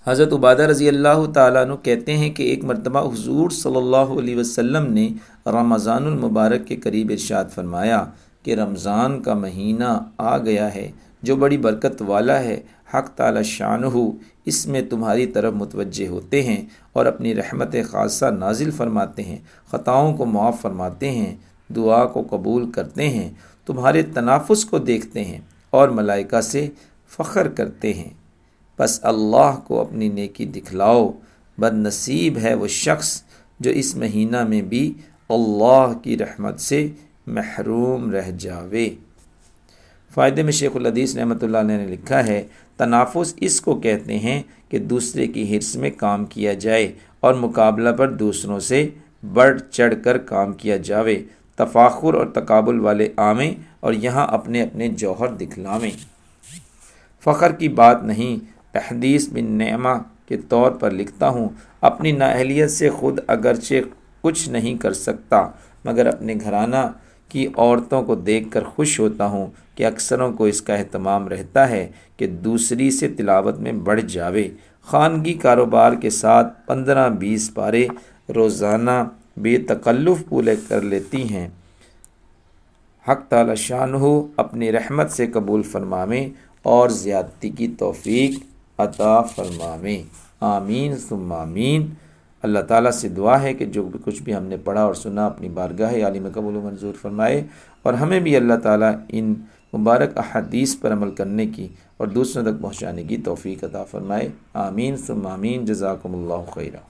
حضرت عبادہ رضی اللہ تعالیٰ عنہ کہتے ہیں کہ ایک مرتبہ حضور صلی اللہ علیہ وسلم نے رمضان المبارک کے قریب ارشاد فرمایا کہ رمضان کا مہینہ آ گیا ہے جو بڑی برکت والا ہے، حق تعالی شانہ اس میں تمہاری طرف متوجہ ہوتے ہیں اور اپنی رحمت خاصہ نازل فرماتے ہیں، خطاؤں کو معاف فرماتے ہیں، دعا کو قبول کرتے ہیں، تمہارے تنافس کو دیکھتے ہیں اور ملائکہ سے فخر کرتے ہیں، بس اللہ کو اپنی نیکی دکھلاؤ، بد نصیب ہے وہ شخص جو اس مہینہ میں بھی اللہ کی رحمت سے محروم رہ جاوے۔ فائدے میں شیخ الحدیث رحمۃ اللہ علیہ نے لکھا ہے، تنافس اس کو کہتے ہیں کہ دوسرے کی حرص میں کام کیا جائے اور مقابلہ پر دوسروں سے بڑھ چڑھ کر کام کیا جاوے، تفاخر اور تقابل والے آویں اور یہاں اپنے اپنے جوہر دکھلاویں۔ فخر کی بات نہیں، تحدیث بن نعمہ کے طور پر لکھتا ہوں، اپنی نااہلیت سے خود اگرچہ کچھ نہیں کر سکتا مگر اپنے گھرانہ کی عورتوں کو دیکھ کر خوش ہوتا ہوں کہ اکثروں کو اس کا اہتمام رہتا ہے کہ دوسری سے تلاوت میں بڑھ جاوے۔ خانگی کاروبار کے ساتھ 15-20 پارے روزانہ بے تکلف پورے کر لیتی ہیں، حق تعالی شانہ اپنی رحمت سے قبول فرماویں اور زیادتی کی توفیق عطا فرماویں، آمین ثم آمین۔ اللہ تعالیٰ سے دعا ہے کہ جو کچھ بھی ہم نے پڑھا اور سنا اپنی بارگاہ عالی میں قبول و منظور فرمائے، اور ہمیں بھی اللہ تعالیٰ ان مبارک احادیث پر عمل کرنے کی اور دوسروں تک پہنچانے کی توفیق عطا فرمائے، آمین ثم آمین۔ جزاکم اللہ خیرا۔